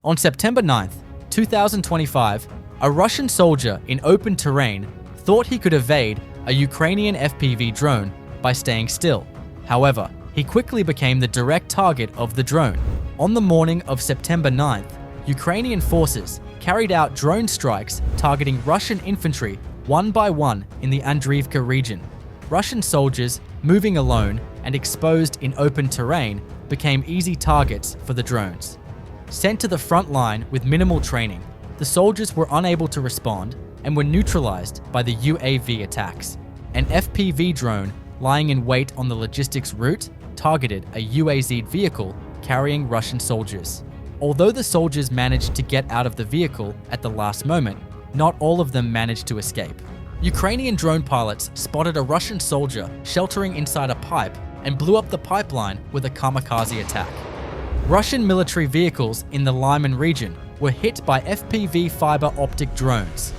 On September 9th, 2025, a Russian soldier in open terrain thought he could evade a Ukrainian FPV drone by staying still. However, he quickly became the direct target of the drone. On the morning of September 9th, Ukrainian forces carried out drone strikes targeting Russian infantry one by one in the Andriivka region. Russian soldiers, moving alone and exposed in open terrain, became easy targets for the drones. Sent to the front line with minimal training, the soldiers were unable to respond and were neutralized by the UAV attacks. An FPV drone lying in wait on the logistics route targeted a UAZ vehicle carrying Russian soldiers. Although the soldiers managed to get out of the vehicle at the last moment, not all of them managed to escape. Ukrainian drone pilots spotted a Russian soldier sheltering inside a pipe and blew up the pipeline with a kamikaze attack. Russian military vehicles in the Lyman region were hit by FPV fiber optic drones.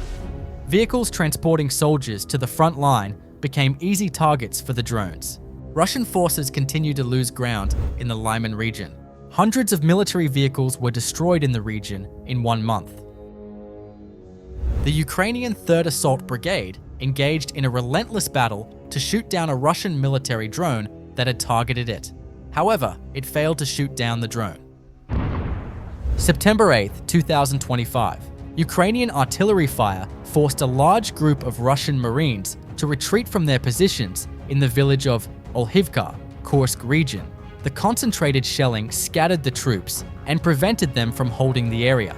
Vehicles transporting soldiers to the front line became easy targets for the drones. Russian forces continued to lose ground in the Lyman region. Hundreds of military vehicles were destroyed in the region in 1 month. The Ukrainian 3rd Assault Brigade engaged in a relentless battle to shoot down a Russian military drone that had targeted it. However, it failed to shoot down the drone. September 8, 2025, Ukrainian artillery fire forced a large group of Russian Marines to retreat from their positions in the village of Olhivka, Kursk region. The concentrated shelling scattered the troops and prevented them from holding the area.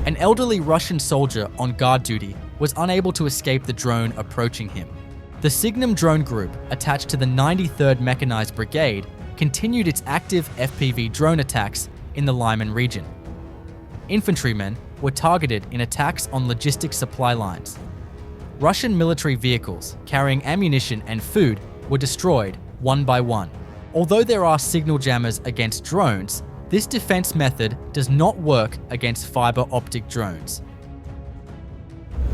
An elderly Russian soldier on guard duty was unable to escape the drone approaching him. The Signum drone group, attached to the 93rd Mechanized Brigade, continued its active FPV drone attacks in the Lyman region. Infantrymen were targeted in attacks on logistics supply lines. Russian military vehicles carrying ammunition and food were destroyed one by one. Although there are signal jammers against drones, this defense method does not work against fiber optic drones.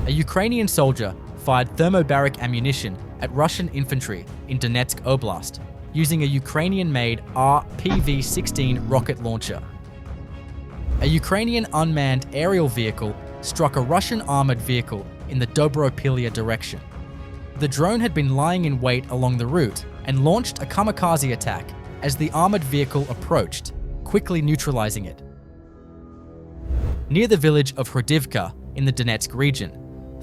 A Ukrainian soldier fired thermobaric ammunition at Russian infantry in Donetsk Oblast using a Ukrainian-made RPG-16 rocket launcher. A Ukrainian unmanned aerial vehicle struck a Russian armored vehicle in the Dobropilia direction. The drone had been lying in wait along the route and launched a kamikaze attack as the armored vehicle approached, quickly neutralizing it. Near the village of Hrdivka in the Donetsk region,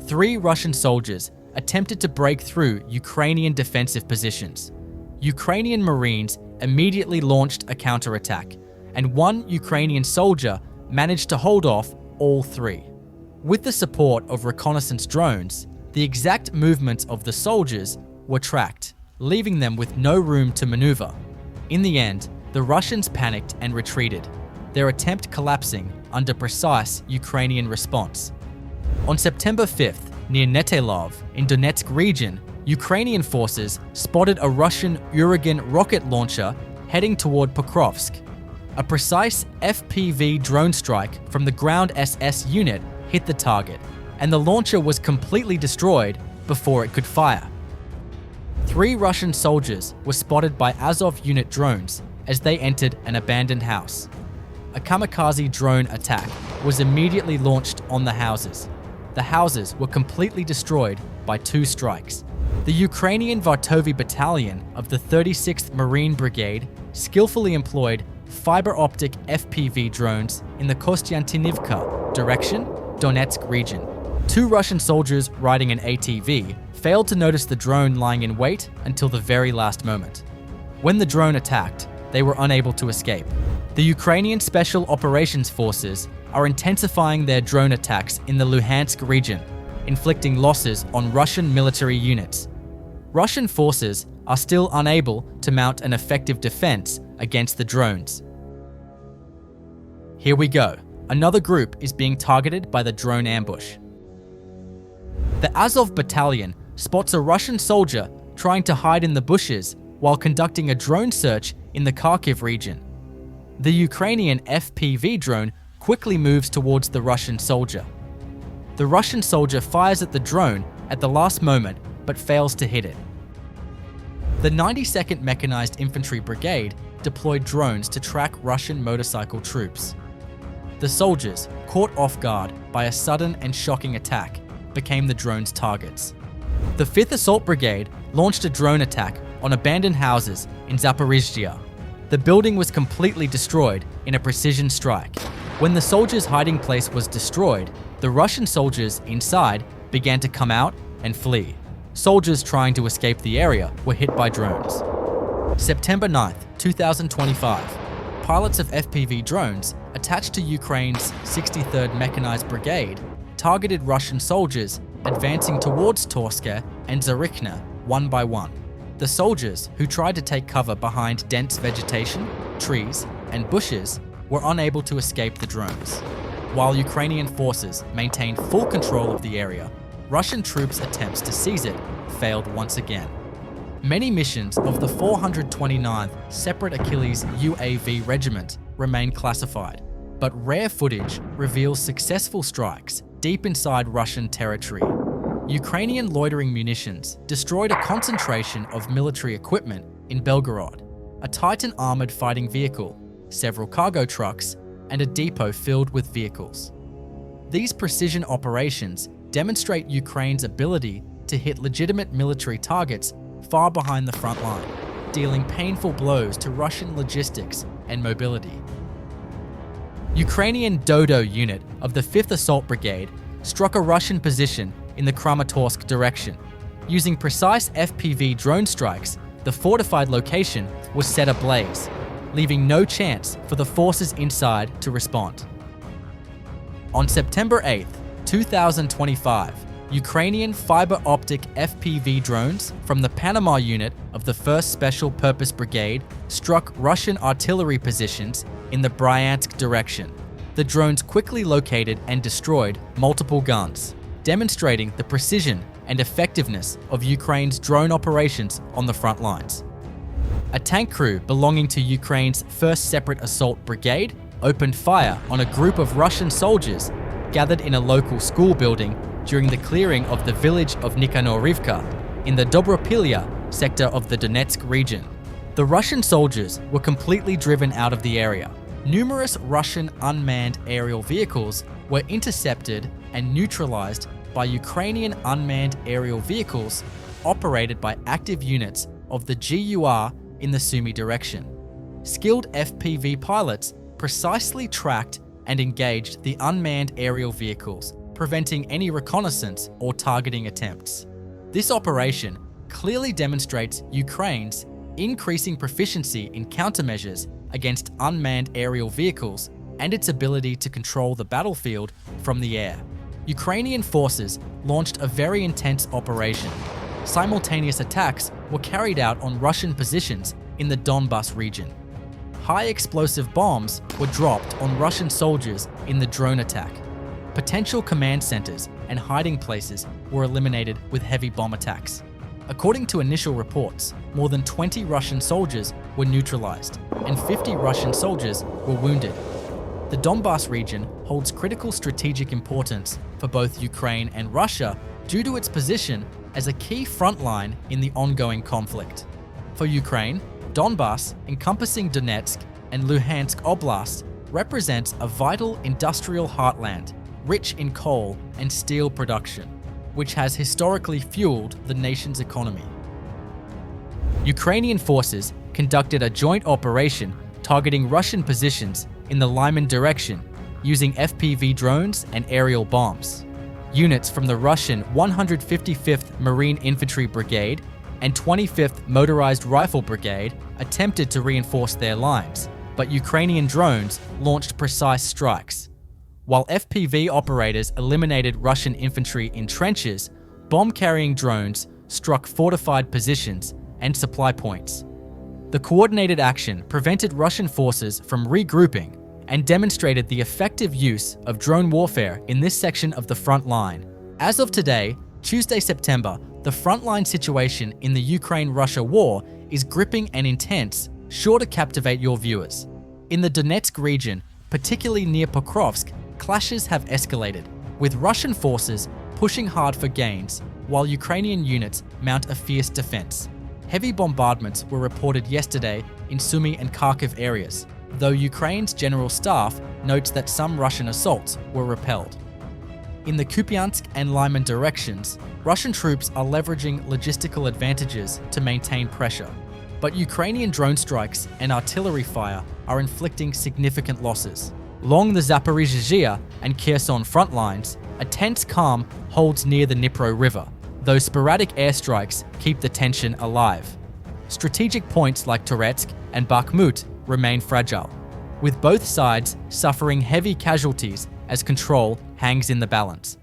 3 Russian soldiers attempted to break through Ukrainian defensive positions. Ukrainian Marines immediately launched a counterattack, and 1 Ukrainian soldier managed to hold off all 3. With the support of reconnaissance drones, the exact movements of the soldiers were tracked, leaving them with no room to maneuver. In the end, the Russians panicked and retreated, their attempt collapsing under precise Ukrainian response. On September 5th, near Netelov in Donetsk region, Ukrainian forces spotted a Russian Uragan rocket launcher heading toward Pokrovsk. A precise FPV drone strike from the ground SS unit hit the target, and the launcher was completely destroyed before it could fire. 3 Russian soldiers were spotted by Azov unit drones as they entered an abandoned house. A kamikaze drone attack was immediately launched on the houses. The houses were completely destroyed by 2 strikes. The Ukrainian Vartovy Battalion of the 36th Marine Brigade skillfully employed fiber optic FPV drones in the Kostiantynivka direction, Donetsk region. 2 Russian soldiers riding an ATV failed to notice the drone lying in wait until the very last moment. When the drone attacked, they were unable to escape. The Ukrainian Special Operations Forces are intensifying their drone attacks in the Luhansk region, inflicting losses on Russian military units. Russian forces are still unable to mount an effective defense against the drones. Here we go. Another group is being targeted by the drone ambush. The Azov Battalion spots a Russian soldier trying to hide in the bushes while conducting a drone search in the Kharkiv region. The Ukrainian FPV drone quickly moves towards the Russian soldier. The Russian soldier fires at the drone at the last moment but fails to hit it. The 92nd Mechanized Infantry Brigade deployed drones to track Russian motorcycle troops. The soldiers, caught off guard by a sudden and shocking attack, became the drone's targets. The 5th Assault Brigade launched a drone attack on abandoned houses in Zaporizhzhia. The building was completely destroyed in a precision strike. When the soldiers' hiding place was destroyed, the Russian soldiers inside began to come out and flee. Soldiers trying to escape the area were hit by drones. September 9th, 2025. Pilots of FPV drones attached to Ukraine's 63rd Mechanized Brigade targeted Russian soldiers advancing towards Torske and Zarychna one by one. The soldiers, who tried to take cover behind dense vegetation, trees, and bushes, were unable to escape the drones. While Ukrainian forces maintained full control of the area, Russian troops' attempts to seize it failed once again. Many missions of the 429th Separate Achilles UAV Regiment remain classified, but rare footage reveals successful strikes deep inside Russian territory. Ukrainian loitering munitions destroyed a concentration of military equipment in Belgorod, a Titan armored fighting vehicle, several cargo trucks, and a depot filled with vehicles. These precision operations demonstrate Ukraine's ability to hit legitimate military targets far behind the front line, dealing painful blows to Russian logistics and mobility. Ukrainian Dodo unit of the 5th Assault Brigade struck a Russian position in the Kramatorsk direction. Using precise FPV drone strikes, the fortified location was set ablaze, leaving no chance for the forces inside to respond. On September 8th, 2025, Ukrainian fiber optic FPV drones from the Panama unit of the 1st Special Purpose Brigade struck Russian artillery positions in the Bryansk direction. The drones quickly located and destroyed multiple guns, demonstrating the precision and effectiveness of Ukraine's drone operations on the front lines. A tank crew belonging to Ukraine's 1st Separate Assault Brigade opened fire on a group of Russian soldiers gathered in a local school building during the clearing of the village of Nikhanorivka in the Dobropilya sector of the Donetsk region. The Russian soldiers were completely driven out of the area. Numerous Russian unmanned aerial vehicles were intercepted and neutralized by Ukrainian unmanned aerial vehicles operated by active units of the GUR in the Sumy direction. Skilled FPV pilots precisely tracked and engaged the unmanned aerial vehicles, preventing any reconnaissance or targeting attempts. This operation clearly demonstrates Ukraine's increasing proficiency in countermeasures against unmanned aerial vehicles and its ability to control the battlefield from the air. Ukrainian forces launched a very intense operation. Simultaneous attacks were carried out on Russian positions in the Donbas region. High explosive bombs were dropped on Russian soldiers in the drone attack. Potential command centers and hiding places were eliminated with heavy bomb attacks. According to initial reports, more than 20 Russian soldiers were neutralized and 50 Russian soldiers were wounded. The Donbas region holds critical strategic importance for both Ukraine and Russia due to its position as a key front line in the ongoing conflict. For Ukraine, Donbas, encompassing Donetsk and Luhansk Oblast, represents a vital industrial heartland, rich in coal and steel production, which has historically fueled the nation's economy. Ukrainian forces conducted a joint operation targeting Russian positions in the Lyman direction using FPV drones and aerial bombs. Units from the Russian 155th Marine Infantry Brigade and 25th Motorized Rifle Brigade attempted to reinforce their lines, but Ukrainian drones launched precise strikes. While FPV operators eliminated Russian infantry in trenches, bomb-carrying drones struck fortified positions and supply points. The coordinated action prevented Russian forces from regrouping and demonstrated the effective use of drone warfare in this section of the front line. As of today, Tuesday, September, the frontline situation in the Ukraine-Russia war is gripping and intense, sure to captivate your viewers. In the Donetsk region, particularly near Pokrovsk, clashes have escalated, with Russian forces pushing hard for gains, while Ukrainian units mount a fierce defense. Heavy bombardments were reported yesterday in Sumy and Kharkiv areas, though Ukraine's general staff notes that some Russian assaults were repelled. In the Kupiansk and Lyman directions, Russian troops are leveraging logistical advantages to maintain pressure, but Ukrainian drone strikes and artillery fire are inflicting significant losses. Along the Zaporizhzhia and Kherson front lines, a tense calm holds near the Dnipro River, though sporadic airstrikes keep the tension alive. Strategic points like Toretsk and Bakhmut remain fragile, with both sides suffering heavy casualties as control hangs in the balance.